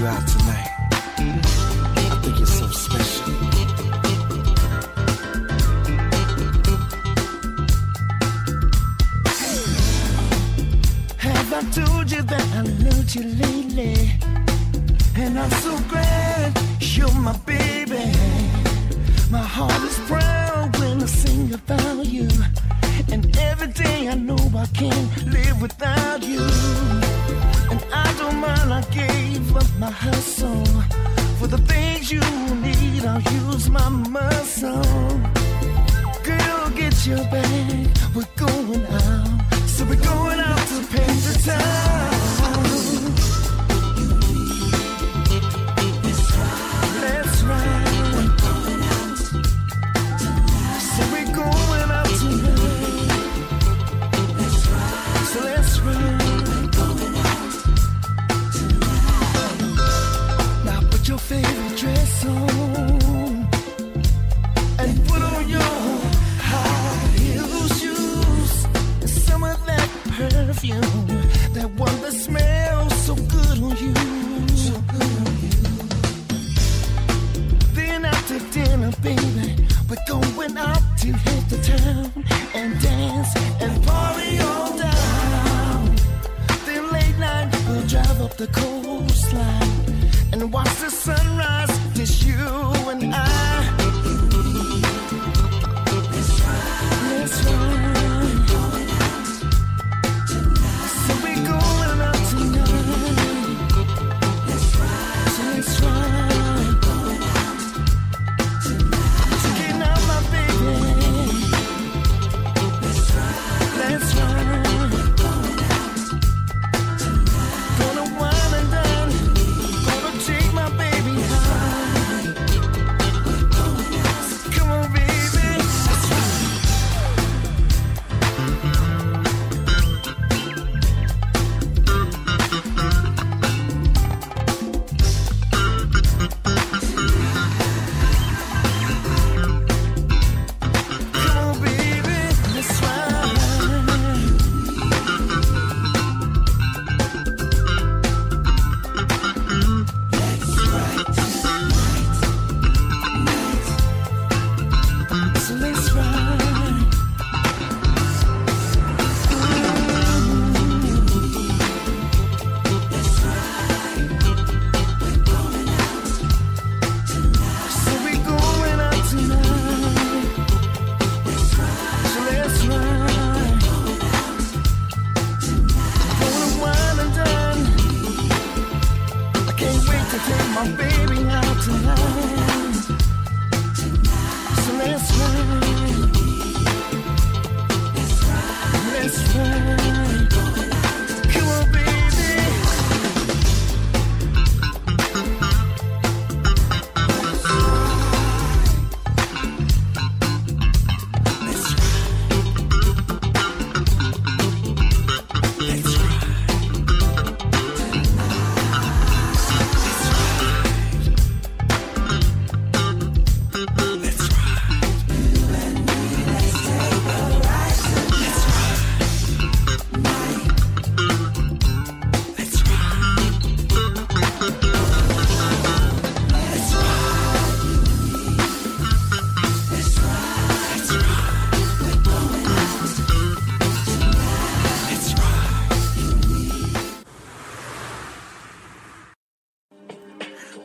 out tonight. I think you're so special. Have I told you that I loved you lately? And I'm so glad you're my baby. My heart is proud when I sing about you. And every day I know I can't live without you. And I don't mind, I gave up my hustle. For the things you need, I'll use my muscle. Girl, get your bag, we're going out. So we're going out to paint the town. Let's ride. We're going out tonight. So we're going out tonight. Let's ride. So let's ride. We're going out tonight. Now put your favorite dress on and put on your high heel shoes and some of that perfume, that one that smells so good on you. So good on you. Then after dinner, baby, we're going out to hit the town and dance and party all down. Then late night, we'll drive up the coastline and watch the sunrise. Just you and I. Let's ride. Let's ride.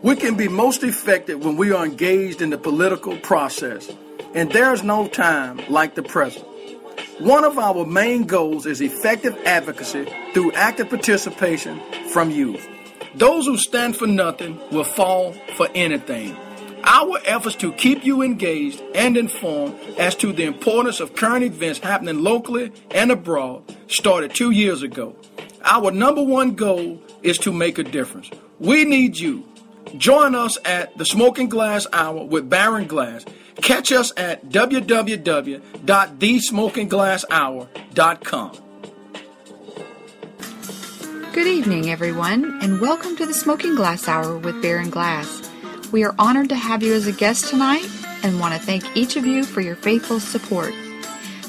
We can be most effective when we are engaged in the political process, and there's no time like the present. One of our main goals is effective advocacy through active participation from youth. Those who stand for nothing will fall for anything. Our efforts to keep you engaged and informed as to the importance of current events happening locally and abroad started 2 years ago. Our number one goal is to make a difference. We need you. Join us at the Smoking Glass Hour with Baron Glass. Catch us at www.thesmokingglasshour.com. Good evening, everyone, and welcome to the Smoking Glass Hour with Baron Glass. We are honored to have you as a guest tonight and want to thank each of you for your faithful support.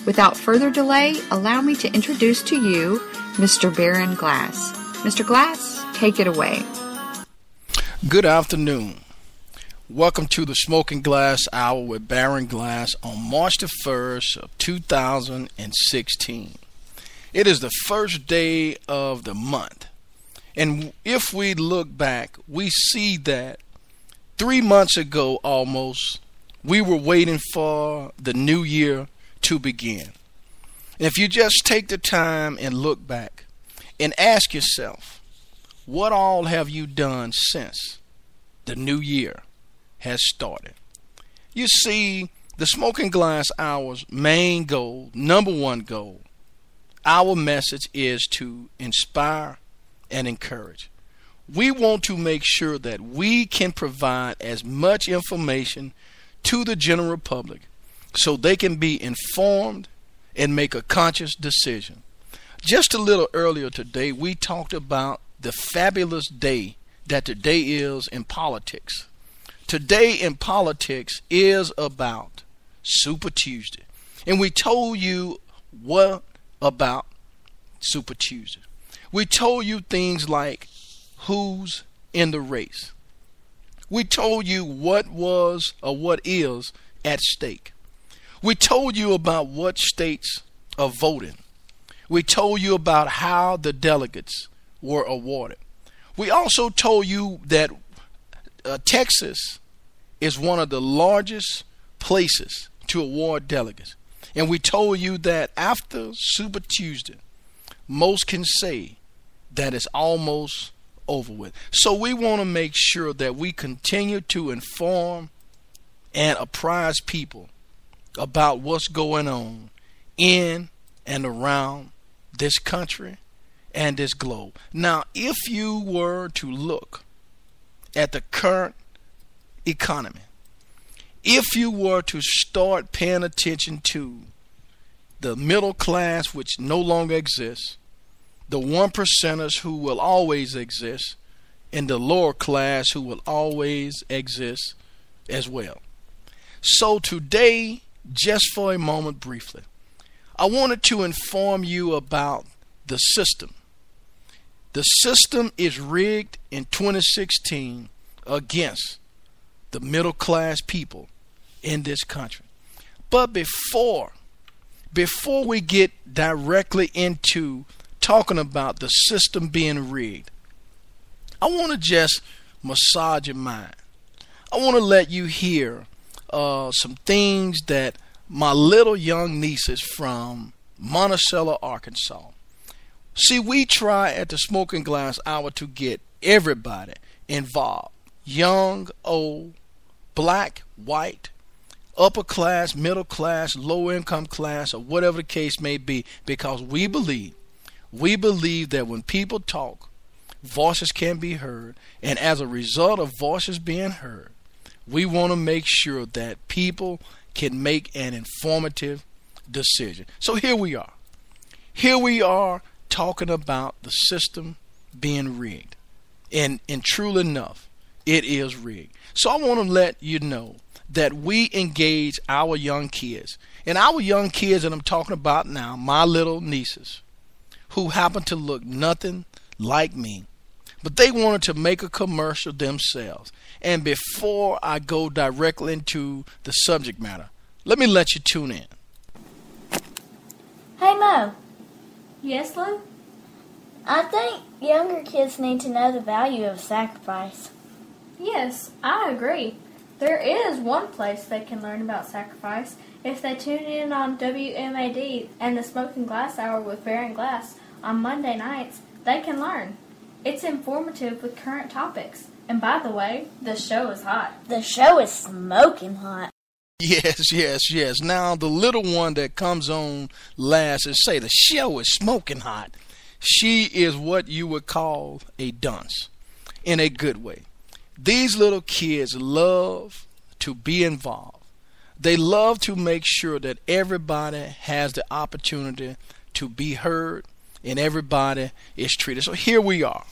Without further delay, allow me to introduce to you Mr. Baron Glass. Mr. Glass, take it away. Good afternoon. Welcome to the Smoking Glass Hour with Baron Glass on March the 1st of 2016. It is the first day of the month. And if we look back, we see that 3 months ago almost, we were waiting for the new year to begin. And if you just take the time and look back and ask yourself, what all have you done since the new year has started? You see, the Smoking Glass Hour's main goal, number one goal, our message is to inspire and encourage. We want to make sure that we can provide as much information to the general public so they can be informed and make a conscious decision. Just a little earlier today, we talked about the fabulous day that today is in politics. Today in politics is about Super Tuesday. And we told you what about Super Tuesday. We told you things like who's in the race. We told you what was or what is at stake. We told you about what states are voting. We told you about how the delegates were awarded. We also told you that Texas is one of the largest places to award delegates. And we told you that after Super Tuesday, most can say that it's almost over with. So we want to make sure that we continue to inform and apprise people about what's going on in and around this country and this globe. Now, if you were to look at the current economy, if you were to start paying attention to the middle class, which no longer exists, the 1%ers who will always exist, and the lower class who will always exist as well. So today, just for a moment briefly, I wanted to inform you about the system. The system is rigged in 2016 against the middle class people in this country. But before we get directly into talking about the system being rigged, I want to just massage your mind. I want to let you hear some things that my little young nieces from Monticello, Arkansas. See, we try at the Smoking Glass Hour to get everybody involved. Young, old, black, white, upper class, middle class, low income class, or whatever the case may be, because we believe that when people talk, voices can be heard, and as a result of voices being heard, we want to make sure that people can make an informative decision. So here we are. Here we are talking about the system being rigged. And truly enough, it is rigged. So I want to let you know that we engage our young kids. And our young kids that I'm talking about now, my little nieces, who happen to look nothing like me, but they wanted to make a commercial themselves. And before I go directly into the subject matter, let me let you tune in. Hey Mo, Yes, Lou? I think younger kids need to know the value of sacrifice. Yes, I agree. There is one place they can learn about sacrifice. If they tune in on WMAD and the Smoking Glass Hour with Baron Glass on Monday nights, they can learn. It's informative with current topics. And by the way, the show is hot. The show is smoking hot. Yes. Now, the little one that comes on last and say the show is smoking hot, she is what you would call a dunce in a good way. These little kids love to be involved. They love to make sure that everybody has the opportunity to be heard and everybody is treated. So here we are.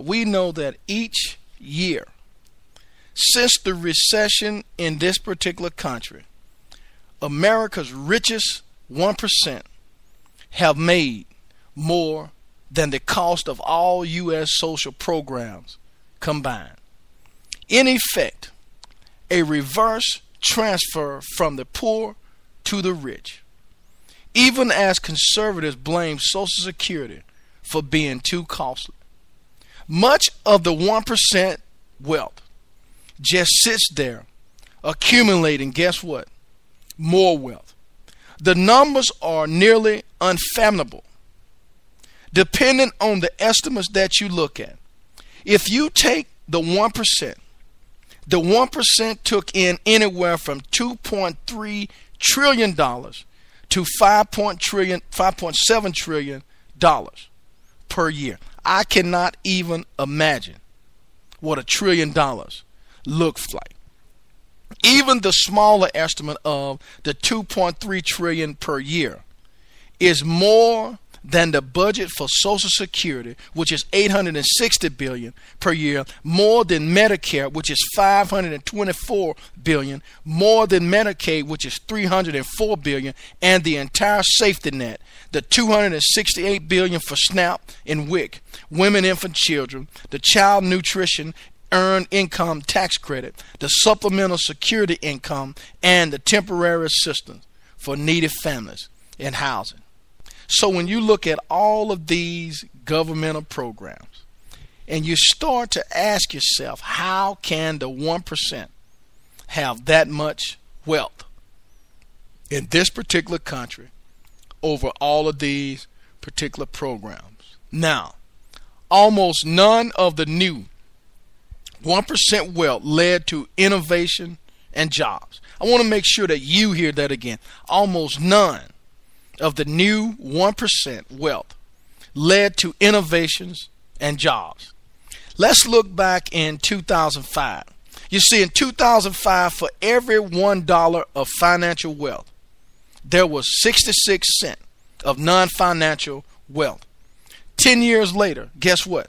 We know that each year, since the recession in this particular country, America's richest 1% have made more than the cost of all U.S. social programs combined. In effect, a reverse transfer from the poor to the rich. Even as conservatives blame Social Security for being too costly, much of the 1% wealth just sits there accumulating, guess what? More wealth. The numbers are nearly unfathomable, depending on the estimates that you look at. If you take the 1%, the 1% took in anywhere from $2.3 trillion to $5.7 trillion per year. I cannot even imagine what $1 trillion looks like. Even the smaller estimate of the $2.3 trillion per year is more than the budget for Social Security, which is $860 billion per year, more than Medicare, which is $524 billion, more than Medicaid, which is $304 billion, and the entire safety net, the $268 billion for SNAP and WIC, women, infant, children, the child nutrition earned income tax credit, the supplemental security income, and the temporary assistance for needy families and housing. So when you look at all of these governmental programs and you start to ask yourself, how can the 1% have that much wealth in this particular country over all of these particular programs? Now, almost none of the new 1% wealth led to innovation and jobs. I want to make sure that you hear that again. Almost none of the new 1% wealth led to innovations and jobs. Let's look back in 2005. You see, in 2005, for every $1 of financial wealth, there was 66 cents of non-financial wealth. 10 years later, guess what?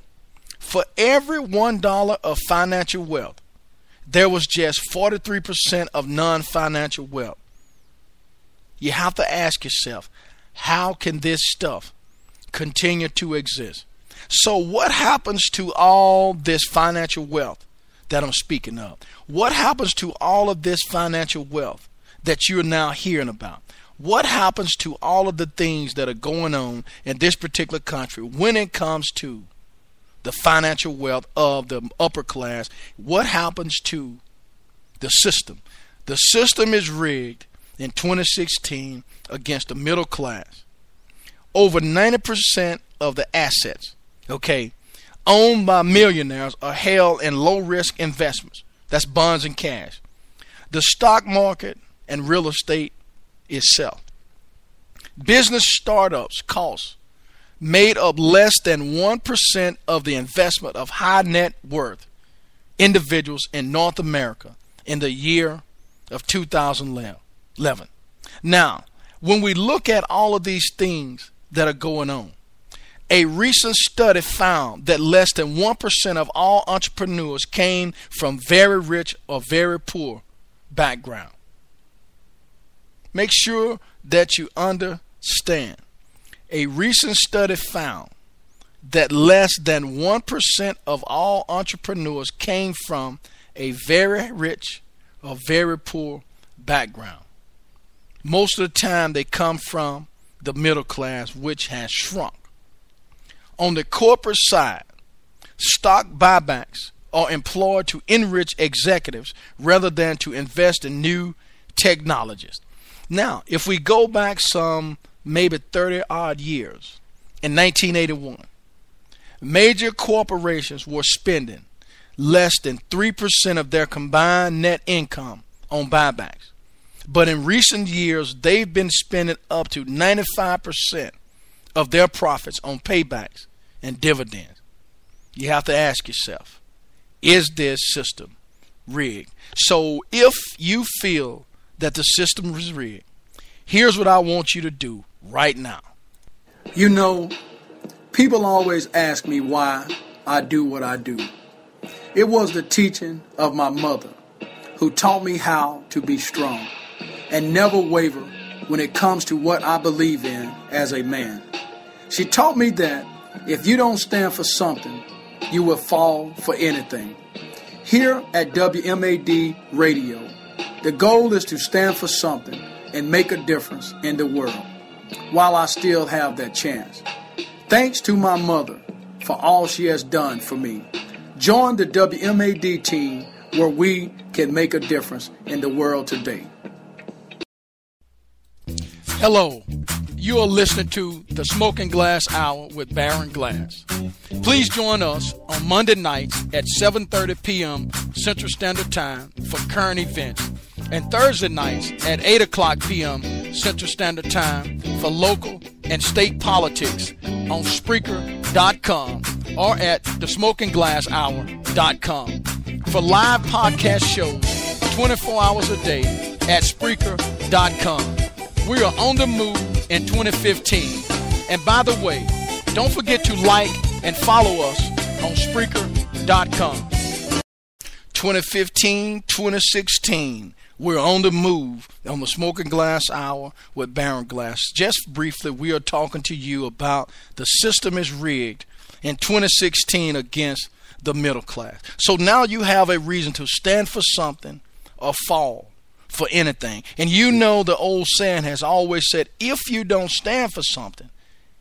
For every $1 of financial wealth, there was just 43% of non-financial wealth. You have to ask yourself, how can this stuff continue to exist? So what happens to all this financial wealth that I'm speaking of? What happens to all of this financial wealth that you're now hearing about? What happens to all of the things that are going on in this particular country when it comes to the financial wealth of the upper class? What happens to the system? The system is rigged in 2016 against the middle class. Over 90% of the assets, owned by millionaires are held in low-risk investments. That's bonds and cash. The stock market and real estate itself. Business startups costs made up less than 1% of the investment of high net worth individuals in North America in the year of 2011. Now, when we look at all of these things that are going on, a recent study found that less than 1% of all entrepreneurs came from very rich or very poor background. Make sure that you understand. A recent study found that less than 1% of all entrepreneurs came from a very rich or very poor background. Most of the time they come from the middle class, which has shrunk. On the corporate side, stock buybacks are employed to enrich executives rather than to invest in new technologies. Now, if we go back some maybe 30 odd years, in 1981, major corporations were spending less than 3% of their combined net income on buybacks. But in recent years, they've been spending up to 95% of their profits on paybacks and dividends. You have to ask yourself, is this system rigged? So if you feel that the system is rigged, here's what I want you to do right now. You know, people always ask me why I do what I do. It was the teaching of my mother who taught me how to be strong and never waver when it comes to what I believe in as a man. She taught me that if you don't stand for something, you will fall for anything. Here at WMAD Radio, the goal is to stand for something and make a difference in the world while I still have that chance. Thanks to my mother for all she has done for me. Join the WMAD team where we can make a difference in the world today. Hello, you are listening to the Smoking Glass Hour with Baron Glass. Please join us on Monday nights at 7:30 p.m. Central Standard Time for current events, and Thursday nights at 8 o'clock p.m. Central Standard Time for local and state politics on Spreaker.com or at thesmokingglasshour.com. For live podcast shows 24 hours a day at Spreaker.com. We are on the move in 2015. And by the way, don't forget to like and follow us on Spreaker.com. 2015, 2016. We're on the move on the Smoking Glass Hour with Baron Glass. Just briefly, we are talking to you about the system is rigged in 2016 against the middle class. So now you have a reason to stand for something or fall for anything. And you know the old saying has always said, if you don't stand for something,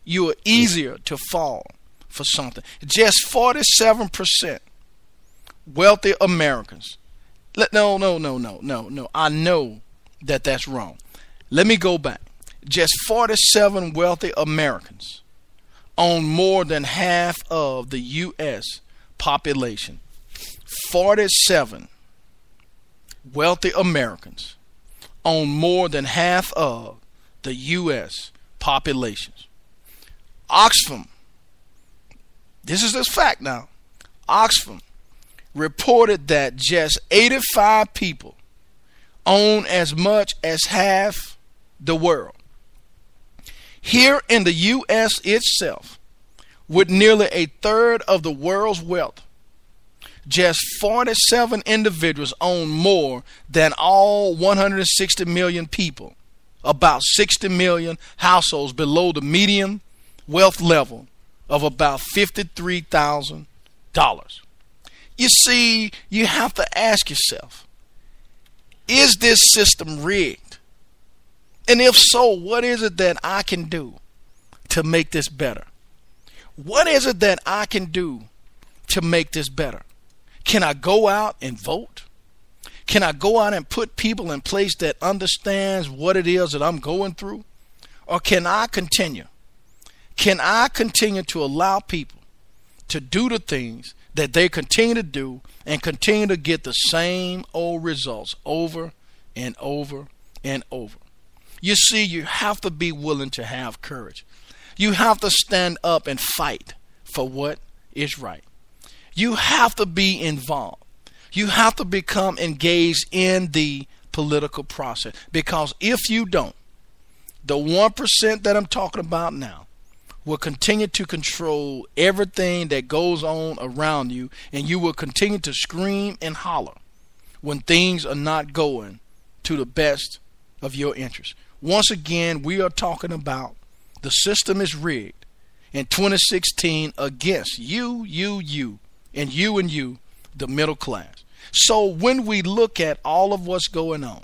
you are easier to fall for something. Just 47% wealthy Americans. No. I know that that's wrong. Let me go back. Just 47 wealthy Americans own more than half of the U.S. population. 47 wealthy Americans own more than half of the U.S. population. Oxfam, this is this fact now, Oxfam reported that just 85 people own as much as half the world. Here in the U.S. itself, with nearly a third of the world's wealth, just 47 individuals own more than all 160 million people, about 60 million households below the median wealth level of about $53,000. You see, you have to ask yourself, is this system rigged? And if so, what is it that I can do to make this better? What is it that I can do to make this better? Can I go out and vote? Can I go out and put people in place that understands what it is that I'm going through? Or can I continue? Can I continue to allow people to do the things that they continue to do and continue to get the same old results over and over and over? You see, you have to be willing to have courage. You have to stand up and fight for what is right. You have to be involved. You have to become engaged in the political process, because if you don't, the 1% that I'm talking about now will continue to control everything that goes on around you, and you will continue to scream and holler when things are not going to the best of your interest. Once again, we are talking about the system is rigged in 2016 against you, and you, the middle class. So when we look at all of what's going on,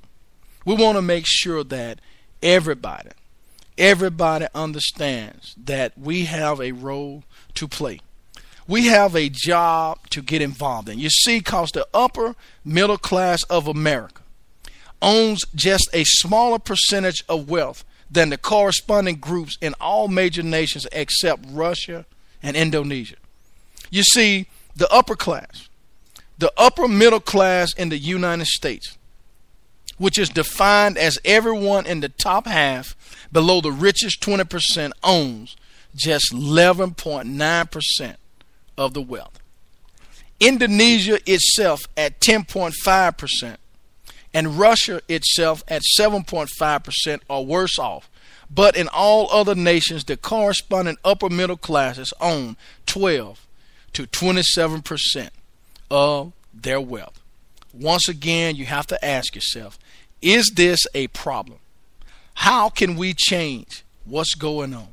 we want to make sure that everybody understands that we have a role to play. We have a job to get involved in. You see, because the upper middle class of America owns just a smaller percentage of wealth than the corresponding groups in all major nations except Russia and Indonesia. You see, the upper class, the upper middle class in the United States, which is defined as everyone in the top half below the richest 20%, owns just 11.9% of the wealth. Indonesia itself at 10.5%, and Russia itself at 7.5% are worse off. But in all other nations, the corresponding upper middle classes own 12 to 27% of their wealth. Once again, you have to ask yourself, is this a problem? How can we change what's going on?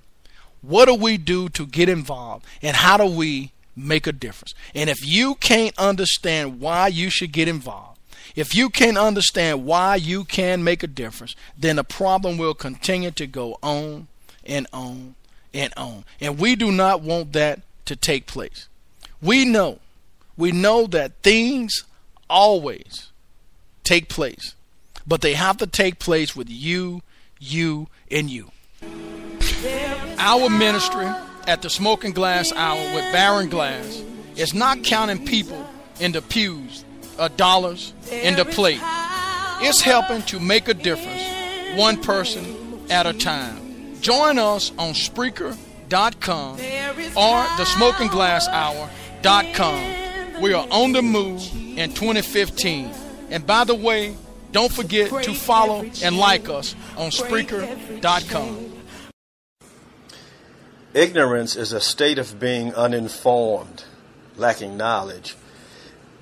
What do we do to get involved? And how do we make a difference. And if you can't understand why you should get involved, if you can't understand why you can make a difference, then the problem will continue to go on and on and on. And we do not want that to take place. We know that things always take place, but they have to take place with you, and you. Our ministry at the Smoking Glass Hour with Baron Glass is not counting people in the pews or dollars in the plate. It's helping to make a difference, one person at a time. Join us on Spreaker.com or thesmokingglasshour.com. We are on the move in 2015. And by the way, don't forget to follow and like us on Spreaker.com. Ignorance is a state of being uninformed, lacking knowledge.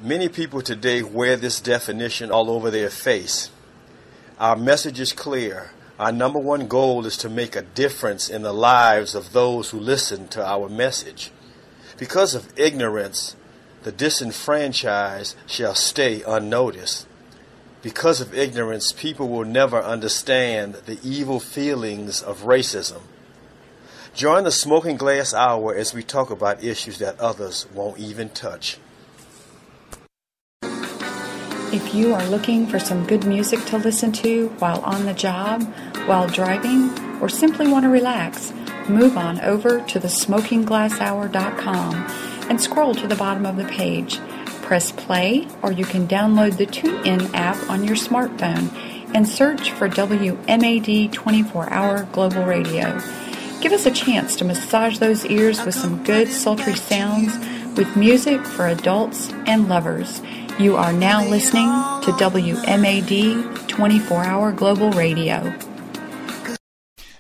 Many people today wear this definition all over their face. Our message is clear. Our number one goal is to make a difference in the lives of those who listen to our message. Because of ignorance, the disenfranchised shall stay unnoticed. Because of ignorance, people will never understand the evil feelings of racism. Join the Smoking Glass Hour as we talk about issues that others won't even touch. If you are looking for some good music to listen to while on the job, while driving, or simply want to relax, move on over to thesmokingglasshour.com and scroll to the bottom of the page. Press play, or you can download the TuneIn app on your smartphone and search for WMAD 24-Hour Global Radio. Give us a chance to massage those ears with some good sultry sounds with music for adults and lovers. You are now listening to WMAD 24-Hour Global Radio.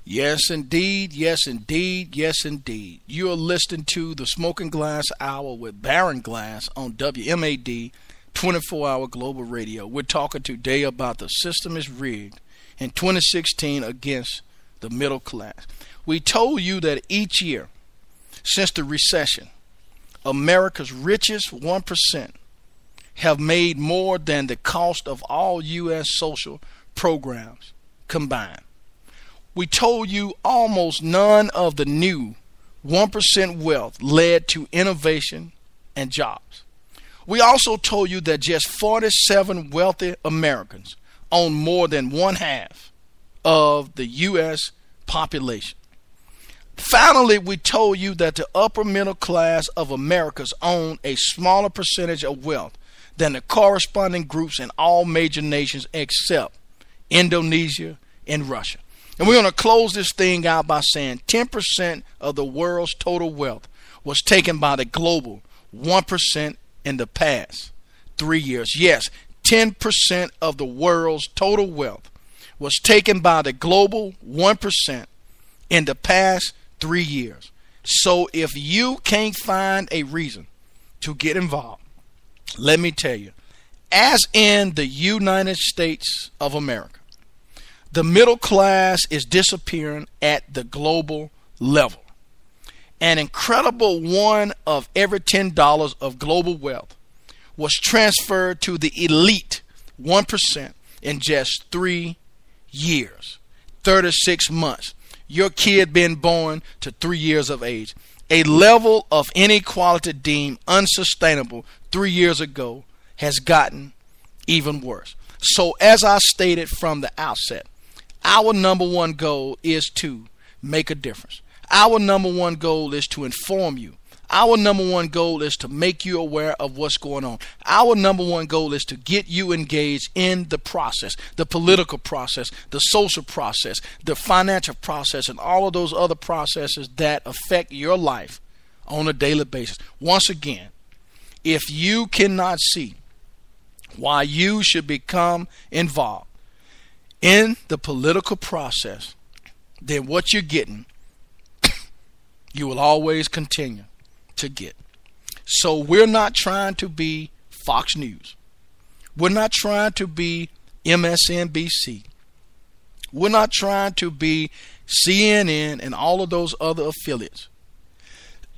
Yes, indeed. Yes, indeed. Yes, indeed. You are listening to the Smoking Glass Hour with Baron Glass on WMAD 24-Hour Global Radio. We're talking today about the system is rigged in 2016 against the middle class. We told you that each year since the recession, America's richest 1% have made more than the cost of all U.S. social programs combined. We told you almost none of the new 1% wealth led to innovation and jobs. We also told you that just 47 wealthy Americans own more than one half of the U.S. population. Finally, we told you that the upper middle class of Americans own a smaller percentage of wealth than the corresponding groups in all major nations except Indonesia and Russia. And we're going to close this thing out by saying 10% of the world's total wealth was taken by the global 1% in the past 3 years. Yes, 10% of the world's total wealth was taken by the global 1% in the past 3 years. So if you can't find a reason to get involved, let me tell you, as in the United States of America, the middle class is disappearing at the global level. An incredible one of every $10 of global wealth was transferred to the elite 1% in just 3 years, 36 months. Your kid been born to 3 years of age. A level of inequality deemed unsustainable 3 years ago has gotten even worse. So as I stated from the outset, our number one goal is to make a difference. Our number one goal is to inform you. Our number one goal is to make you aware of what's going on. Our number one goal is to get you engaged in the process, the political process, the social process, the financial process, and all of those other processes that affect your life on a daily basis. Once again, if you cannot see why you should become involved in the political process, then what you're getting, you will always continue to get. So we're not trying to be Fox News. We're not trying to be MSNBC. We're not trying to be CNN and all of those other affiliates.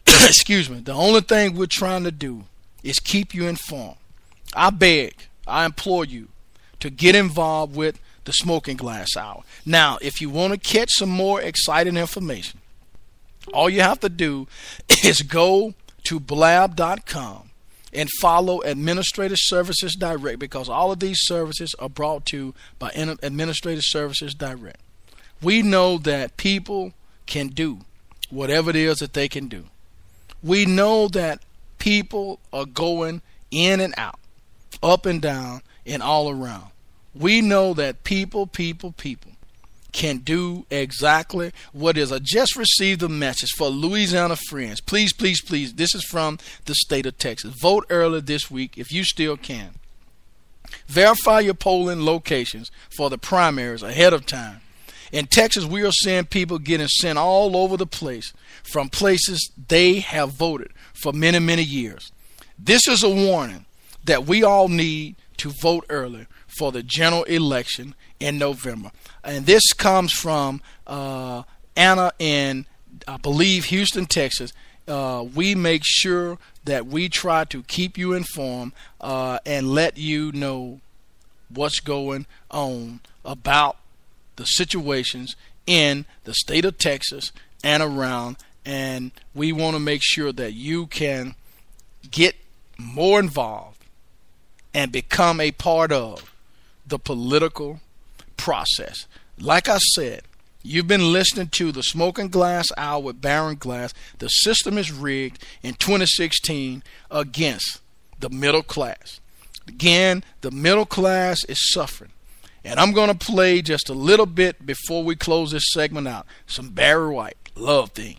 excuse me, the only thing we're trying to do is keep you informed. I beg, I implore you to get involved with the Smoking Glass Hour. Now, if you want to catch some more exciting information, all you have to do is go to blab.com and follow Administrative Services Direct, because all of these services are brought to you by Administrative Services Direct. We know that people can do whatever it is that they can do. We know that people are going in and out, up and down, and all around. We know that people can do exactly what is. I just received a message for Louisiana friends. Please, please, please. This is from the state of Texas. Vote early this week if you still can. Verify your polling locations for the primaries ahead of time. In Texas, we are seeing people getting sent all over the place from places they have voted for many, many years. This is a warning that we all need to vote early for the general election in November. And this comes from Anna in, I believe, Houston, Texas. We make sure that we try to keep you informed and let you know what's going on about the situations in the state of Texas and around. And we want to make sure that you can get more involved and become a part of the political process. Like I said, you've been listening to the Smoking Glass Hour with Baron Glass. The system is rigged in 2016 against the middle class. Again, the middle class is suffering. And I'm going to play just a little bit before we close this segment out. Some Barry White, Love Thing.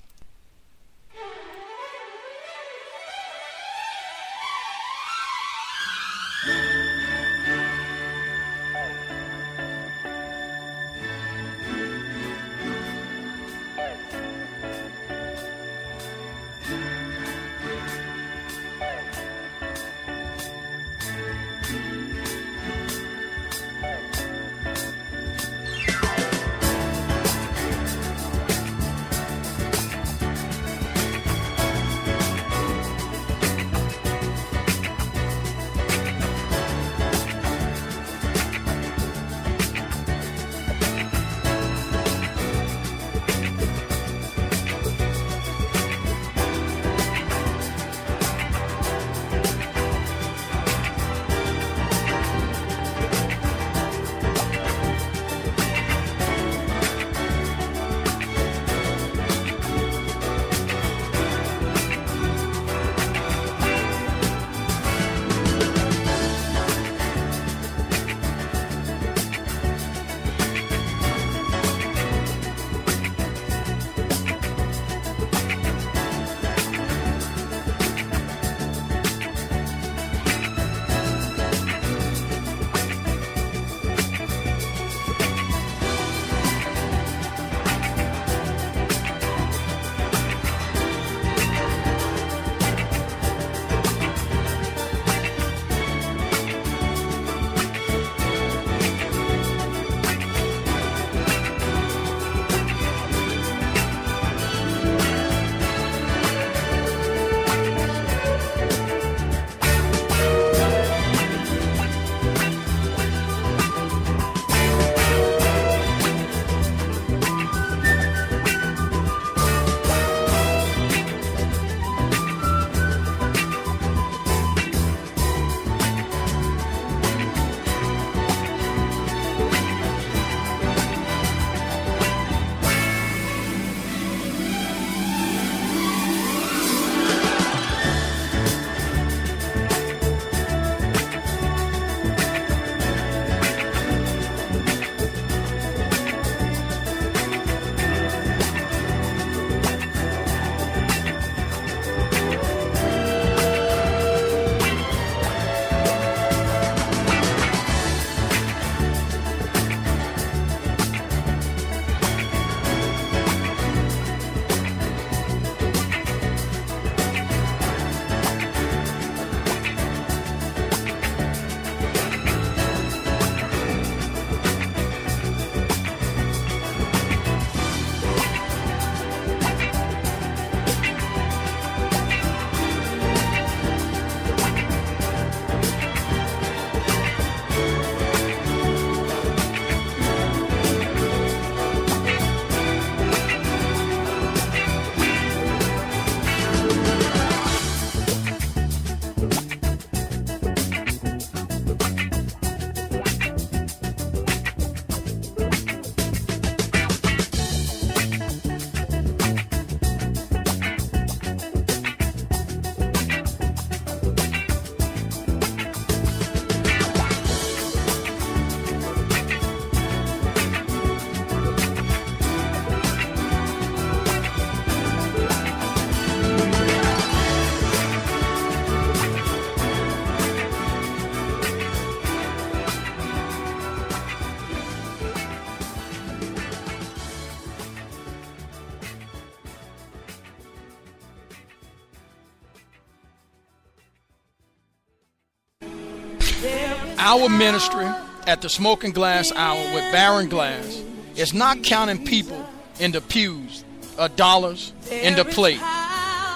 Our ministry at the Smoking Glass Hour with Baron Glass is not counting people in the pews or dollars in the plate.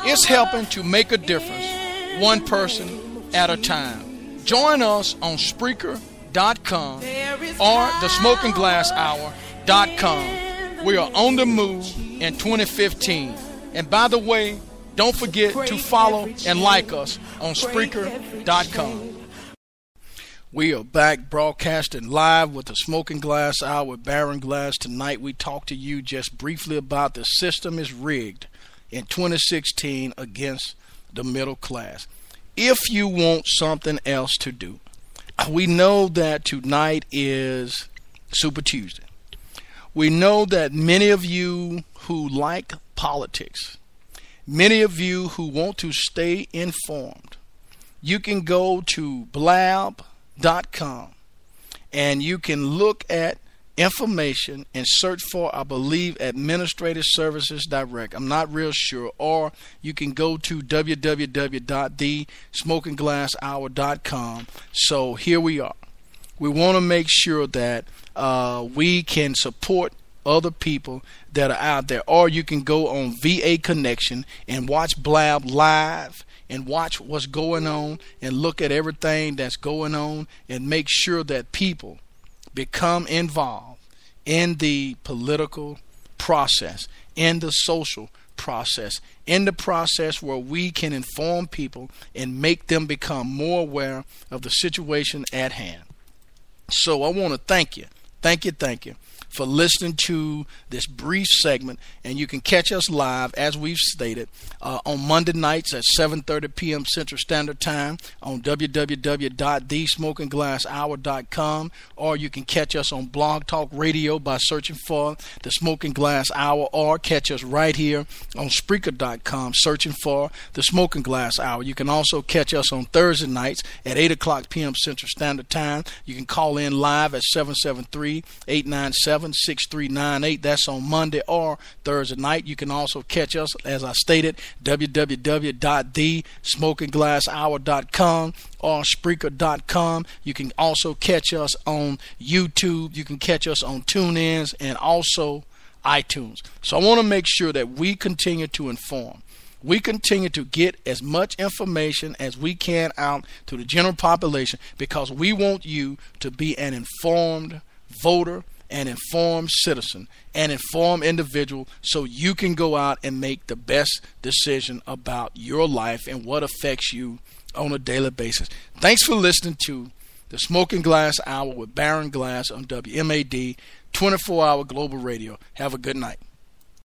It's helping to make a difference, one person at a time. Join us on Spreaker.com or thesmokingglasshour.com. We are on the move in 2015. And by the way, don't forget to follow and like us on Spreaker.com. We are back broadcasting live with the Smoking Glass Hour with Baron Glass. Tonight we talk to you just briefly about the system is rigged in 2016 against the middle class. If you want something else to do, we know that tonight is Super Tuesday. We know that many of you who like politics, many of you who want to stay informed, you can go to blab.com and you can look at information and search for, I believe, Administrative Services Direct. I'm not real sure. Or you can go to www.thesmokingglasshour.com. So here we are. We want to make sure that we can support other people that are out there. Or you can go on VA Connection and watch Blab live and watch what's going on and look at everything that's going on and make sure that people become involved in the political process, in the social process, in the process where we can inform people and make them become more aware of the situation at hand. So I want to thank you for listening to this brief segment, and you can catch us live, as we've stated, on Monday nights at 7:30 p.m. Central Standard Time on www.thesmokingglasshour.com, or you can catch us on Blog Talk Radio by searching for The Smoking Glass Hour, or catch us right here on Spreaker.com searching for The Smoking Glass Hour. You can also catch us on Thursday nights at 8 o'clock p.m. Central Standard Time. You can call in live at 773-897-6398. That's on Monday or Thursday night. You can also catch us, as I stated, www.thesmokingglasshour.com or Spreaker.com. You can also catch us on YouTube. You can catch us on TuneIn and also iTunes. So I want to make sure that we continue to inform. We continue to get as much information as we can out to the general population, because we want you to be an informed voter, an informed citizen, an informed individual, so you can go out and make the best decision about your life and what affects you on a daily basis. Thanks for listening to the Smoking Glass Hour with Baron Glass on WMAD 24-hour global radio. Have a good night.